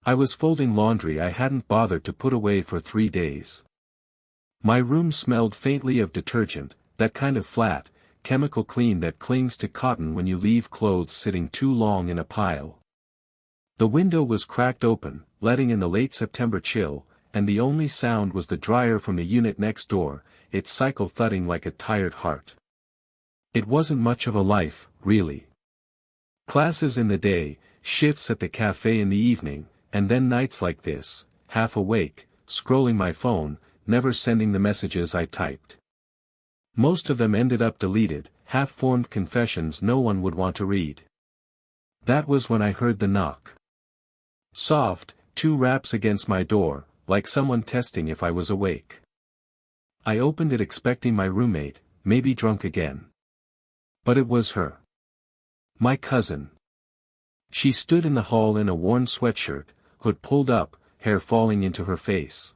I was folding laundry I hadn't bothered to put away for 3 days. My room smelled faintly of detergent, that kind of flat, chemical clean that clings to cotton when you leave clothes sitting too long in a pile. The window was cracked open, letting in the late September chill, and the only sound was the dryer from the unit next door, its cycle thudding like a tired heart. It wasn't much of a life, really. Classes in the day, shifts at the cafe in the evening, and then nights like this, half awake, scrolling my phone, never sending the messages I typed. Most of them ended up deleted, half-formed confessions no one would want to read. That was when I heard the knock. Soft, 2 raps against my door, like someone testing if I was awake. I opened it expecting my roommate, maybe drunk again. But it was her. My cousin. She stood in the hall in a worn sweatshirt, hood pulled up, hair falling into her face.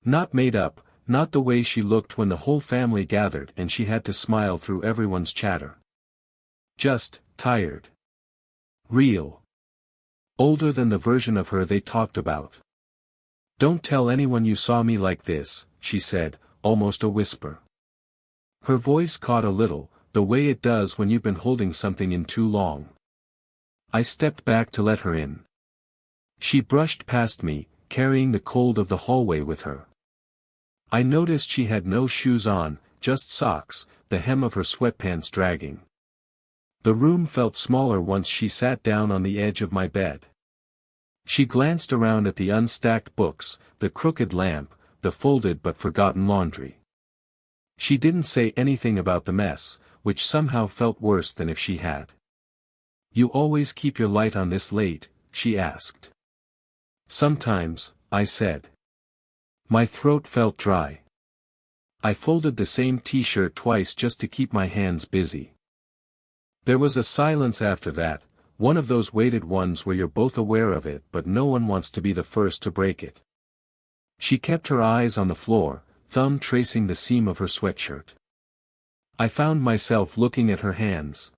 Not made up, not the way she looked when the whole family gathered and she had to smile through everyone's chatter. Just, tired. Real. Older than the version of her they talked about. "Don't tell anyone you saw me like this," she said, almost a whisper. Her voice caught a little, the way it does when you've been holding something in too long. I stepped back to let her in. She brushed past me, carrying the cold of the hallway with her. I noticed she had no shoes on, just socks, the hem of her sweatpants dragging. The room felt smaller once she sat down on the edge of my bed. She glanced around at the unstacked books, the crooked lamp, the folded but forgotten laundry. She didn't say anything about the mess, which somehow felt worse than if she had. "You always keep your light on this late?" she asked. "Sometimes," I said. My throat felt dry. I folded the same t-shirt twice just to keep my hands busy. There was a silence after that, one of those weighted ones where you're both aware of it but no one wants to be the first to break it. She kept her eyes on the floor, thumb tracing the seam of her sweatshirt. I found myself looking at her hands.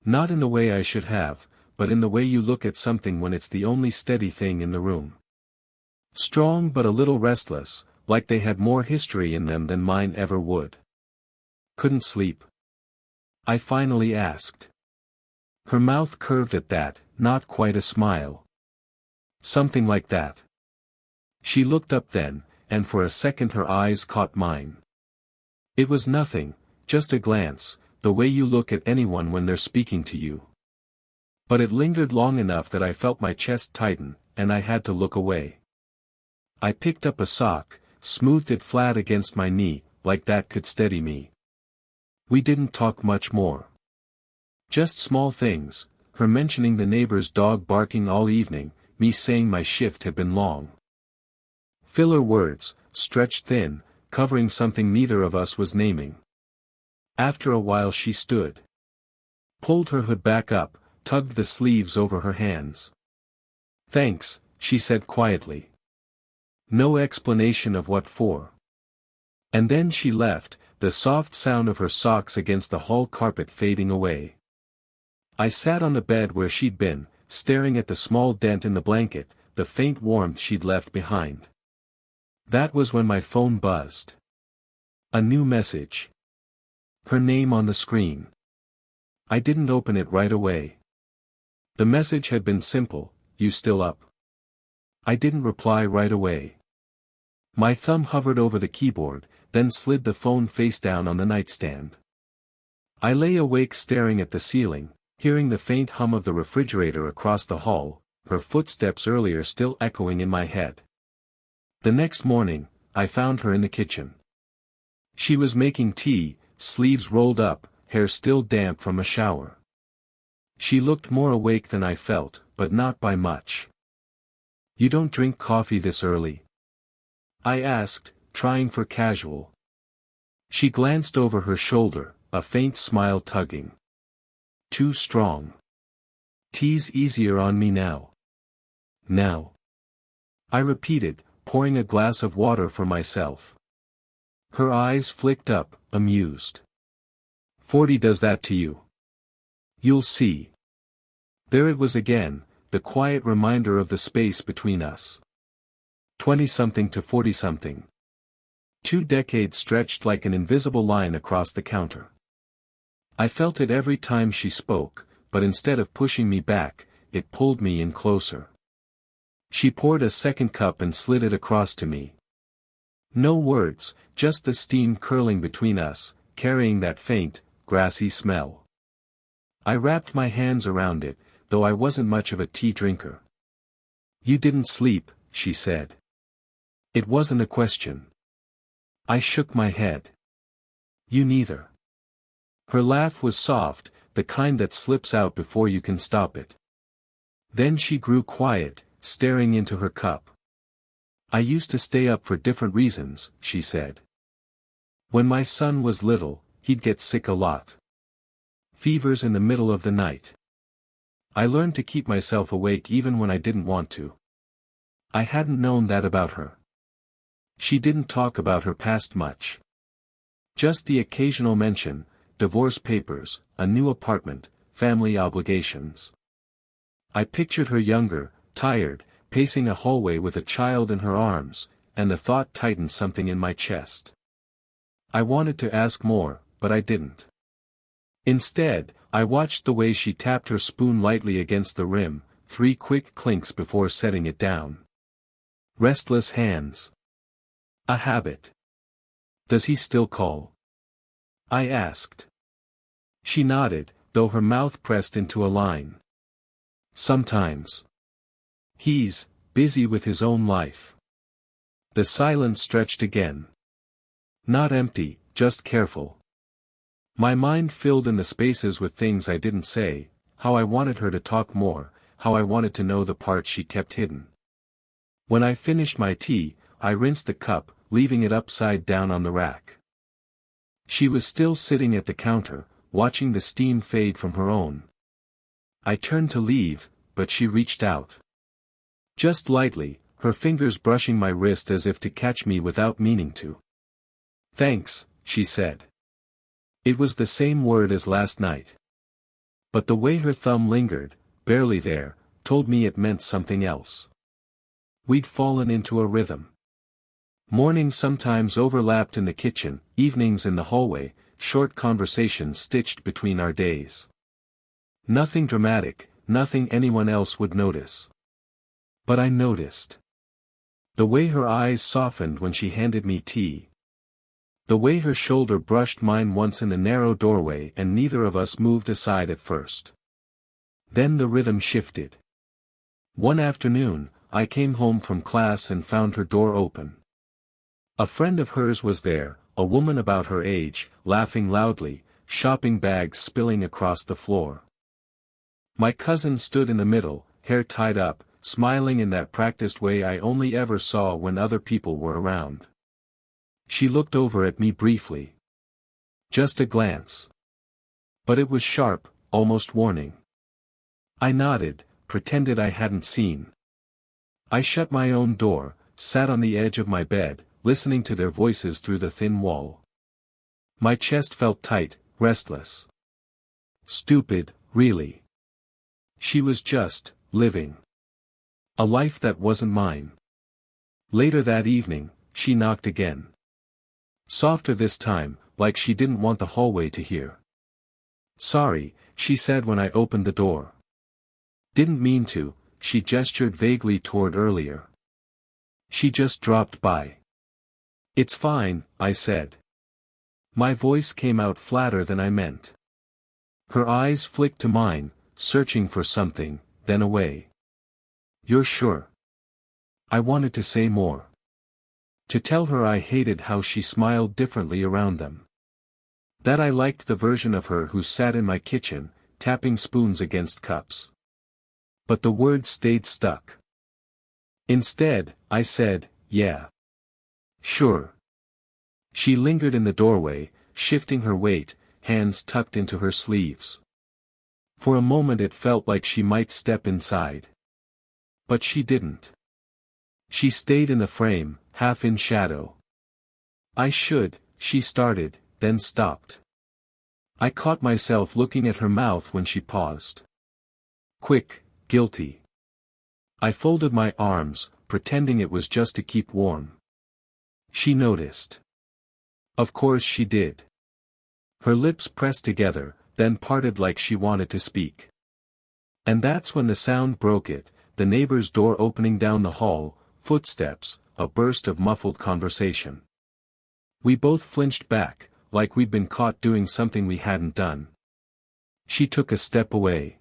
Not in the way I should have, but in the way you look at something when it's the only steady thing in the room. Strong but a little restless, like they had more history in them than mine ever would. "Couldn't sleep?" I finally asked. Her mouth curved at that, not quite a smile. "Something like that." She looked up then, and for a second her eyes caught mine. It was nothing, just a glance, the way you look at anyone when they're speaking to you. But it lingered long enough that I felt my chest tighten, and I had to look away. I picked up a sock, smoothed it flat against my knee, like that could steady me. We didn't talk much more. Just small things, her mentioning the neighbor's dog barking all evening, me saying my shift had been long. Filler words, stretched thin, covering something neither of us was naming. After a while she stood. Pulled her hood back up, tugged the sleeves over her hands. "Thanks," she said quietly. No explanation of what for. And then she left, the soft sound of her socks against the hall carpet fading away. I sat on the bed where she'd been, staring at the small dent in the blanket, the faint warmth she'd left behind. That was when my phone buzzed. A new message. Her name on the screen. I didn't open it right away. The message had been simple, "You still up?" I didn't reply right away. My thumb hovered over the keyboard, then slid the phone face down on the nightstand. I lay awake staring at the ceiling, hearing the faint hum of the refrigerator across the hall, her footsteps earlier still echoing in my head. The next morning, I found her in the kitchen. She was making tea, sleeves rolled up, hair still damp from a shower. She looked more awake than I felt, but not by much. "You don't drink coffee this early?" I asked, trying for casual. She glanced over her shoulder, a faint smile tugging. "Too strong. Tea's easier on me now." "Now?" I repeated, pouring a glass of water for myself. Her eyes flicked up, amused. 40 does that to you. You'll see." There it was again, the quiet reminder of the space between us. 20-something to 40-something. 2 decades stretched like an invisible line across the counter. I felt it every time she spoke, but instead of pushing me back, it pulled me in closer. She poured a second cup and slid it across to me. No words, just the steam curling between us, carrying that faint, grassy smell. I wrapped my hands around it, though I wasn't much of a tea drinker. "You didn't sleep," she said. It wasn't a question. I shook my head. "You neither." Her laugh was soft, the kind that slips out before you can stop it. Then she grew quiet, staring into her cup. "I used to stay up for different reasons," she said. "When my son was little, he'd get sick a lot. Fevers in the middle of the night. I learned to keep myself awake even when I didn't want to." I hadn't known that about her. She didn't talk about her past much. Just the occasional mention, divorce papers, a new apartment, family obligations. I pictured her younger, tired, pacing a hallway with a child in her arms, and the thought tightened something in my chest. I wanted to ask more, but I didn't. Instead, I watched the way she tapped her spoon lightly against the rim, 3 quick clinks before setting it down. Restless hands. A habit. "Does he still call?" I asked. She nodded, though her mouth pressed into a line. "Sometimes. He's busy with his own life." The silence stretched again. Not empty, just careful. My mind filled in the spaces with things I didn't say, how I wanted her to talk more, how I wanted to know the parts she kept hidden. When I finished my tea, I rinsed the cup, leaving it upside down on the rack. She was still sitting at the counter, watching the steam fade from her own. I turned to leave, but she reached out. Just lightly, her fingers brushing my wrist as if to catch me without meaning to. "Thanks," she said. It was the same word as last night. But the way her thumb lingered, barely there, told me it meant something else. We'd fallen into a rhythm. Mornings sometimes overlapped in the kitchen, evenings in the hallway, short conversations stitched between our days. Nothing dramatic, nothing anyone else would notice. But I noticed. The way her eyes softened when she handed me tea. The way her shoulder brushed mine once in the narrow doorway and neither of us moved aside at first. Then the rhythm shifted. One afternoon, I came home from class and found her door open. A friend of hers was there, a woman about her age, laughing loudly, shopping bags spilling across the floor. My cousin stood in the middle, hair tied up, smiling in that practiced way I only ever saw when other people were around. She looked over at me briefly. Just a glance. But it was sharp, almost warning. I nodded, pretended I hadn't seen. I shut my own door, sat on the edge of my bed, listening to their voices through the thin wall. My chest felt tight, restless. Stupid, really. She was just living a life that wasn't mine. Later that evening, she knocked again. Softer this time, like she didn't want the hallway to hear. "Sorry," she said when I opened the door. "Didn't mean to," she gestured vaguely toward earlier. "She just dropped by." "It's fine," I said. My voice came out flatter than I meant. Her eyes flicked to mine, searching for something, then away. "You're sure?" I wanted to say more. To tell her I hated how she smiled differently around them. That I liked the version of her who sat in my kitchen, tapping spoons against cups. But the words stayed stuck. Instead, I said, "Yeah. Sure." She lingered in the doorway, shifting her weight, hands tucked into her sleeves. For a moment it felt like she might step inside. But she didn't. She stayed in the frame, half in shadow. She started, then stopped. I caught myself looking at her mouth when she paused. Quick, guilty. I folded my arms, pretending it was just to keep warm. She noticed. Of course she did. Her lips pressed together, then parted like she wanted to speak. And that's when the sound broke it, the neighbor's door opening down the hall, footsteps, a burst of muffled conversation. We both flinched back, like we'd been caught doing something we hadn't done. She took a step away.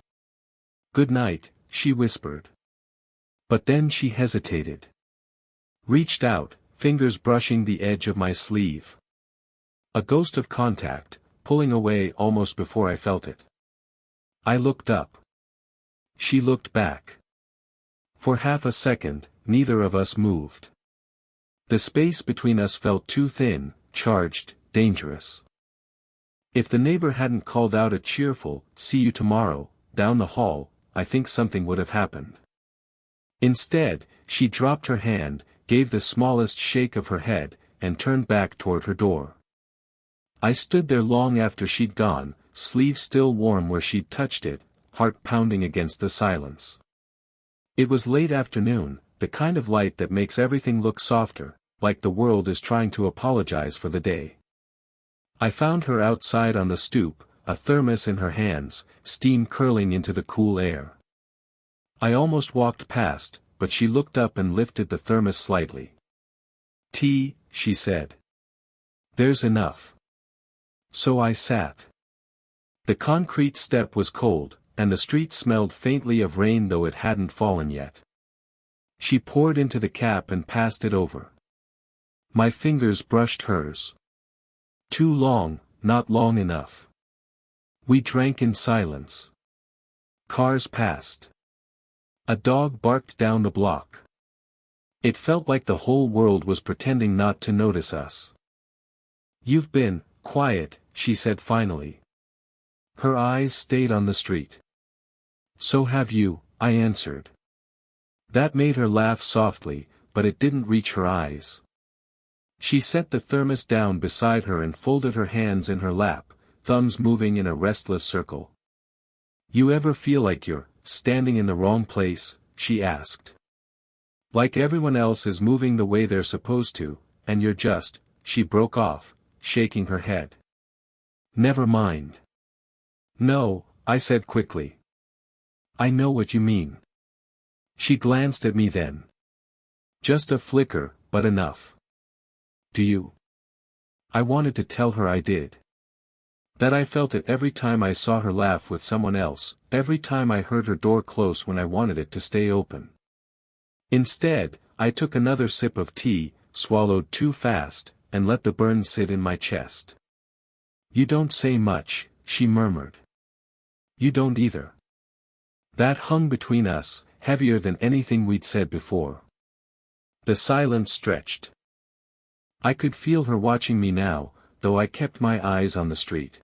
"Good night," she whispered. But then she hesitated. Reached out, fingers brushing the edge of my sleeve. A ghost of contact, pulling away almost before I felt it. I looked up. She looked back. For half a second, neither of us moved. The space between us felt too thin, charged, dangerous. If the neighbor hadn't called out a cheerful, "See you tomorrow," down the hall, I think something would have happened. Instead, she dropped her hand, gave the smallest shake of her head, and turned back toward her door. I stood there long after she'd gone, sleeve still warm where she'd touched it, heart pounding against the silence. It was late afternoon, the kind of light that makes everything look softer, like the world is trying to apologize for the day. I found her outside on the stoop, a thermos in her hands, steam curling into the cool air. I almost walked past, but she looked up and lifted the thermos slightly. "Tea," she said. "There's enough." So I sat. The concrete step was cold, and the street smelled faintly of rain though it hadn't fallen yet. She poured into the cap and passed it over. My fingers brushed hers. Too long, not long enough. We drank in silence. Cars passed. A dog barked down the block. It felt like the whole world was pretending not to notice us. "You've been quiet," she said finally. Her eyes stayed on the street. "So have you," I answered. That made her laugh softly, but it didn't reach her eyes. She set the thermos down beside her and folded her hands in her lap, thumbs moving in a restless circle. "You ever feel like you're standing in the wrong place?" she asked. "Like everyone else is moving the way they're supposed to, and you're just," she broke off, shaking her head. "Never mind." "No," I said quickly. "I know what you mean." She glanced at me then. Just a flicker, but enough. "Do you?" I wanted to tell her I did. That I felt it every time I saw her laugh with someone else, every time I heard her door close when I wanted it to stay open. Instead, I took another sip of tea, swallowed too fast, and let the burn sit in my chest. "You don't say much," she murmured. "You don't either." That hung between us, heavier than anything we'd said before. The silence stretched. I could feel her watching me now, though I kept my eyes on the street.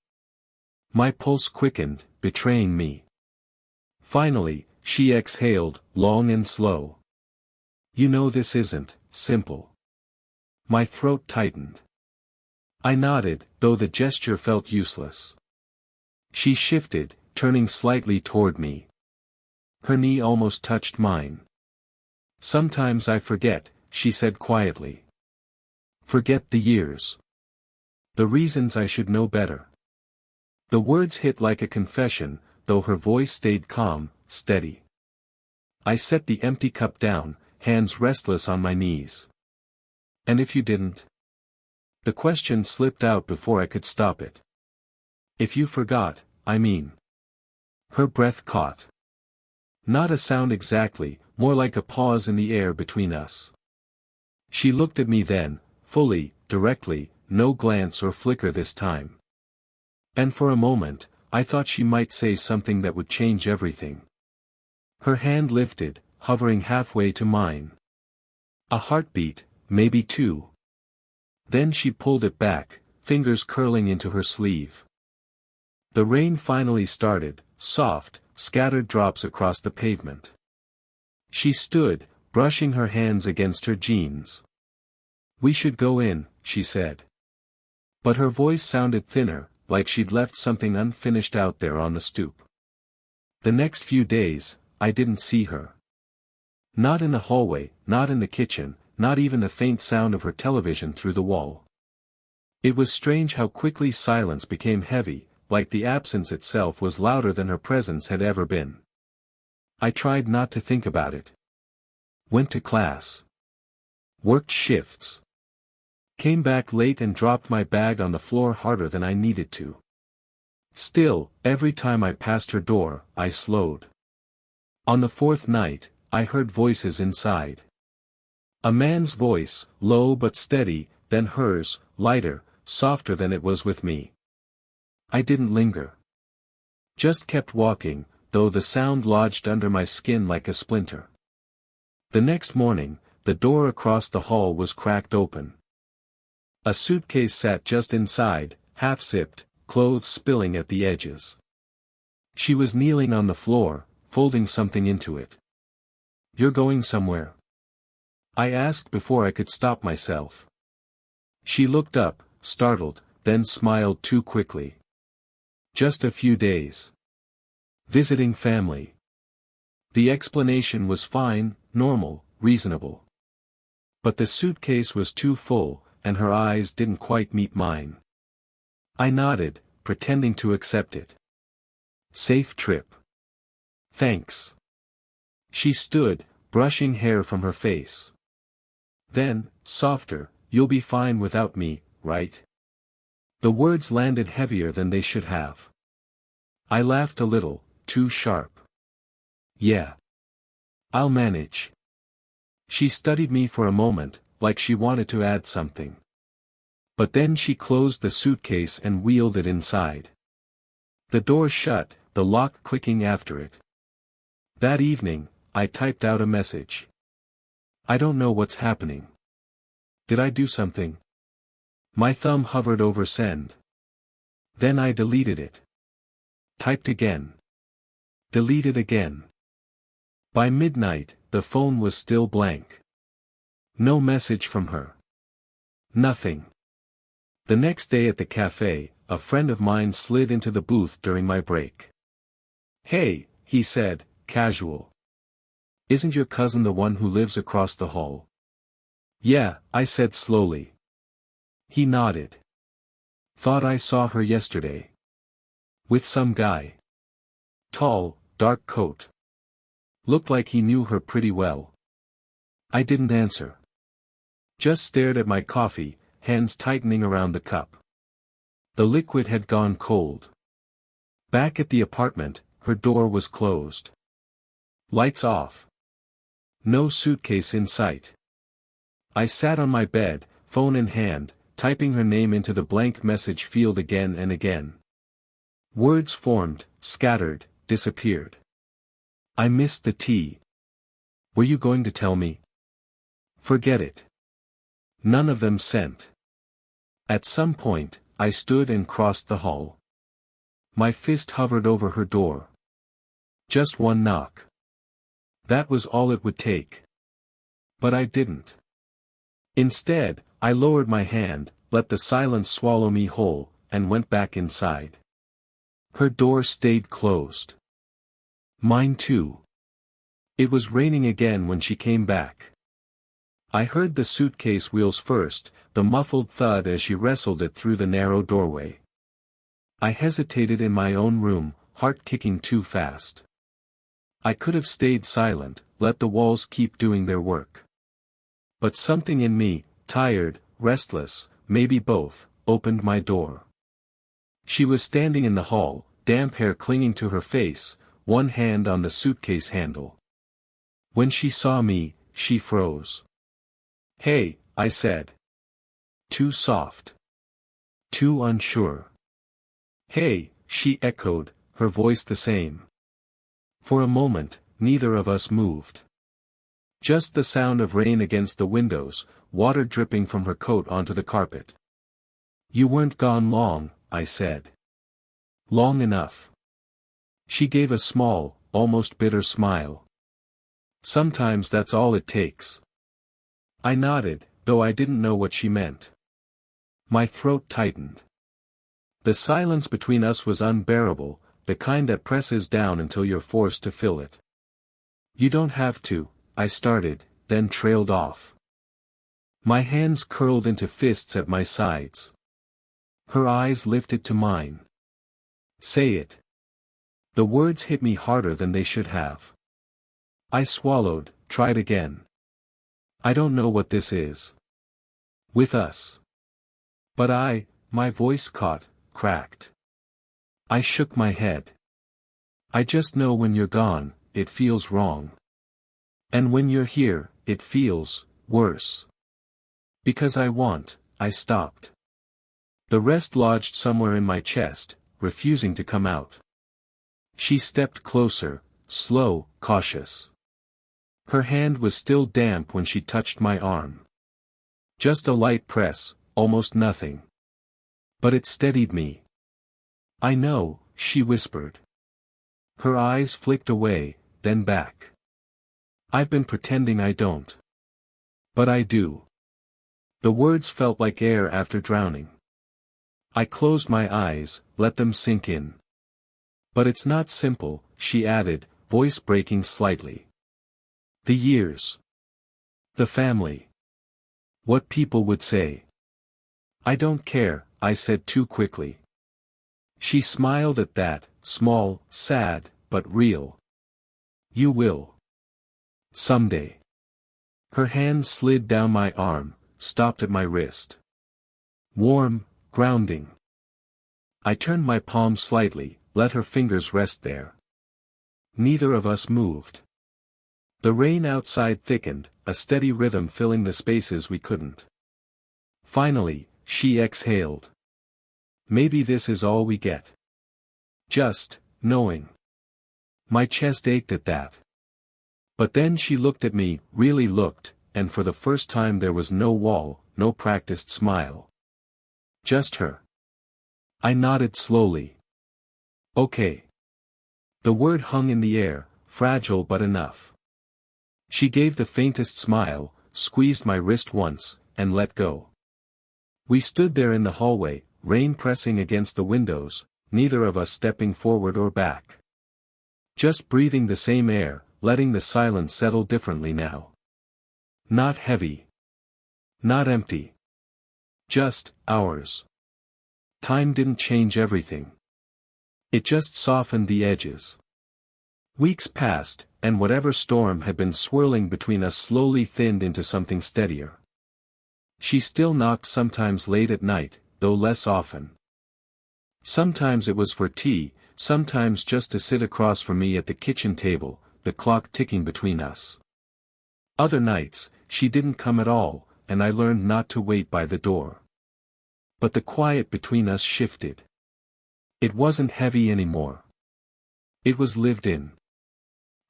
My pulse quickened, betraying me. Finally, she exhaled, long and slow. "You know this isn't simple." My throat tightened. I nodded, though the gesture felt useless. She shifted, turning slightly toward me. Her knee almost touched mine. "Sometimes I forget," she said quietly. "Forget the years. The reasons I should know better." The words hit like a confession, though her voice stayed calm, steady. I set the empty cup down, hands restless on my knees. "And if you didn't?" The question slipped out before I could stop it. "If you forgot, I mean." Her breath caught. Not a sound exactly, more like a pause in the air between us. She looked at me then, fully, directly, no glance or flicker this time. And for a moment, I thought she might say something that would change everything. Her hand lifted, hovering halfway to mine. A heartbeat, maybe two. Then she pulled it back, fingers curling into her sleeve. The rain finally started, soft, scattered drops across the pavement. She stood, brushing her hands against her jeans. "We should go in," she said. But her voice sounded thinner, like she'd left something unfinished out there on the stoop. The next few days, I didn't see her. Not in the hallway, not in the kitchen, not even the faint sound of her television through the wall. It was strange how quickly silence became heavy, like the absence itself was louder than her presence had ever been. I tried not to think about it. Went to class. Worked shifts. Came back late and dropped my bag on the floor harder than I needed to. Still, every time I passed her door, I slowed. On the fourth night, I heard voices inside. A man's voice, low but steady, then hers, lighter, softer than it was with me. I didn't linger. Just kept walking, though the sound lodged under my skin like a splinter. The next morning, the door across the hall was cracked open. A suitcase sat just inside, half-zipped, clothes spilling at the edges. She was kneeling on the floor, folding something into it. "You're going somewhere?" I asked before I could stop myself. She looked up, startled, then smiled too quickly. "Just a few days. Visiting family." The explanation was fine, normal, reasonable. But the suitcase was too full, and her eyes didn't quite meet mine. I nodded, pretending to accept it. "Safe trip." "Thanks." She stood, brushing hair from her face. Then, softer, "You'll be fine without me, right?" The words landed heavier than they should have. I laughed a little, too sharp. "Yeah. I'll manage." She studied me for a moment, like she wanted to add something. But then she closed the suitcase and wheeled it inside. The door shut, the lock clicking after it. That evening, I typed out a message. "I don't know what's happening. Did I do something?" My thumb hovered over send. Then I deleted it. Typed again. Deleted again. By midnight, the phone was still blank. No message from her. Nothing. The next day at the cafe, a friend of mine slid into the booth during my break. "Hey," he said, casual. "Isn't your cousin the one who lives across the hall?" "Yeah," I said slowly. He nodded. "Thought I saw her yesterday. With some guy. Tall, dark coat. Looked like he knew her pretty well." I didn't answer. Just stared at my coffee, hands tightening around the cup. The liquid had gone cold. Back at the apartment, her door was closed. Lights off. No suitcase in sight. I sat on my bed, phone in hand, typing her name into the blank message field again and again. Words formed, scattered, disappeared. "I missed the tea. Were you going to tell me?" "Forget it." None of them sent. At some point, I stood and crossed the hall. My fist hovered over her door. Just one knock. That was all it would take. But I didn't. Instead, I lowered my hand, let the silence swallow me whole, and went back inside. Her door stayed closed. Mine too. It was raining again when she came back. I heard the suitcase wheels first, the muffled thud as she wrestled it through the narrow doorway. I hesitated in my own room, heart kicking too fast. I could have stayed silent, let the walls keep doing their work. But something in me, tired, restless, maybe both, opened my door. She was standing in the hall, damp hair clinging to her face, one hand on the suitcase handle. When she saw me, she froze. "Hey," I said. Too soft. Too unsure. "Hey," she echoed, her voice the same. For a moment, neither of us moved. Just the sound of rain against the windows, water dripping from her coat onto the carpet. "You weren't gone long," I said. "Long enough." She gave a small, almost bitter smile. "Sometimes that's all it takes." I nodded, though I didn't know what she meant. My throat tightened. The silence between us was unbearable, the kind that presses down until you're forced to fill it. "You don't have to," I started, then trailed off. My hands curled into fists at my sides. Her eyes lifted to mine. Say it. The words hit me harder than they should have. I swallowed, tried again. I don't know what this is. With us. But my voice cracked. I shook my head. I just know when you're gone, it feels wrong. And when you're here, it feels worse. Because I stopped. The rest lodged somewhere in my chest, refusing to come out. She stepped closer, slow, cautious. Her hand was still damp when she touched my arm. Just a light press, almost nothing. But it steadied me. I know, she whispered. Her eyes flicked away, then back. I've been pretending I don't. But I do. The words felt like air after drowning. I closed my eyes, let them sink in. But it's not simple, she added, voice breaking slightly. The years. The family. What people would say. I don't care, I said too quickly. She smiled at that, small, sad, but real. You will. Someday. Her hand slid down my arm, stopped at my wrist. Warm, grounding. I turned my palm slightly, let her fingers rest there. Neither of us moved. The rain outside thickened, a steady rhythm filling the spaces we couldn't. Finally, she exhaled. Maybe this is all we get. Just, knowing. My chest ached at that. But then she looked at me, really looked, and for the first time there was no wall, no practiced smile. Just her. I nodded slowly. Okay. The word hung in the air, fragile but enough. She gave the faintest smile, squeezed my wrist once, and let go. We stood there in the hallway, rain pressing against the windows, neither of us stepping forward or back. Just breathing the same air, letting the silence settle differently now. Not heavy. Not empty. Just, ours. Time didn't change everything. It just softened the edges. Weeks passed, and whatever storm had been swirling between us slowly thinned into something steadier. She still knocked sometimes late at night, though less often. Sometimes it was for tea, sometimes just to sit across from me at the kitchen table, the clock ticking between us. Other nights, she didn't come at all, and I learned not to wait by the door. But the quiet between us shifted. It wasn't heavy anymore. It was lived in.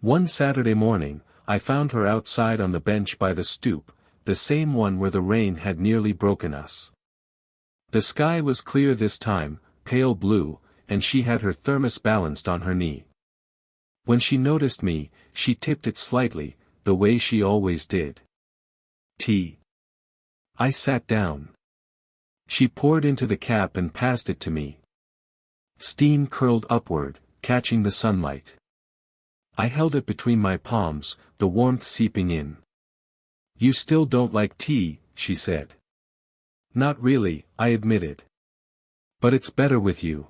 One Saturday morning, I found her outside on the bench by the stoop, the same one where the rain had nearly broken us. The sky was clear this time, pale blue, and she had her thermos balanced on her knee. When she noticed me, she tipped it slightly, the way she always did. Tea. I sat down. She poured into the cap and passed it to me. Steam curled upward, catching the sunlight. I held it between my palms, the warmth seeping in. You still don't like tea, she said. Not really, I admitted. But it's better with you.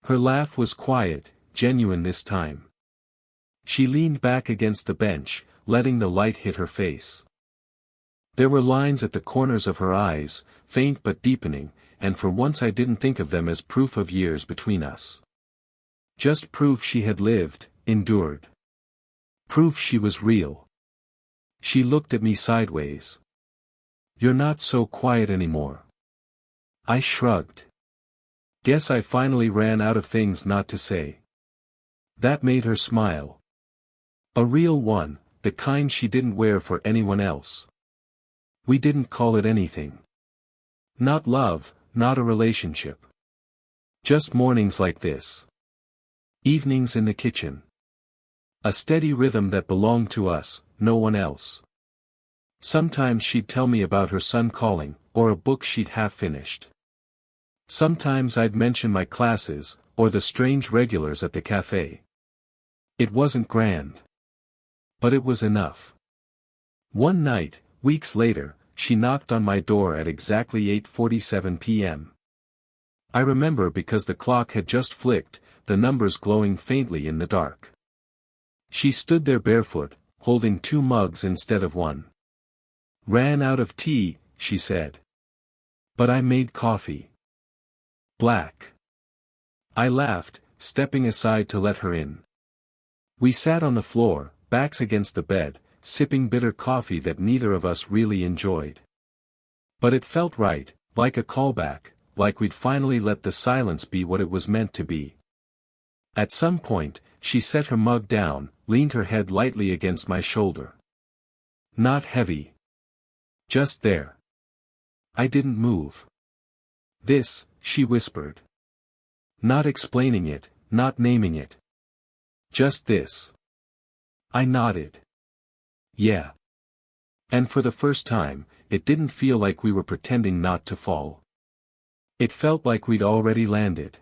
Her laugh was quiet, genuine this time. She leaned back against the bench, letting the light hit her face. There were lines at the corners of her eyes, faint but deepening, and for once I didn't think of them as proof of years between us. Just proof she had lived, endured. Proof she was real. She looked at me sideways. You're not so quiet anymore. I shrugged. Guess I finally ran out of things not to say. That made her smile. A real one, the kind she didn't wear for anyone else. We didn't call it anything. Not love, not a relationship. Just mornings like this. Evenings in the kitchen. A steady rhythm that belonged to us, no one else. Sometimes she'd tell me about her son calling, or a book she'd half finished. Sometimes I'd mention my classes, or the strange regulars at the cafe. It wasn't grand. But it was enough. One night, weeks later, she knocked on my door at exactly 8:47 p.m. I remember because the clock had just flicked, the numbers glowing faintly in the dark. She stood there barefoot, holding 2 mugs instead of 1. "Ran out of tea," she said. "But I made coffee. Black." I laughed, stepping aside to let her in. We sat on the floor, backs against the bed, sipping bitter coffee that neither of us really enjoyed. But it felt right, like a callback, like we'd finally let the silence be what it was meant to be. At some point, she set her mug down, leaned her head lightly against my shoulder. Not heavy. Just there. I didn't move. "This," she whispered. Not explaining it, not naming it. "Just this." I nodded. "Yeah." And for the first time, it didn't feel like we were pretending not to fall. It felt like we'd already landed.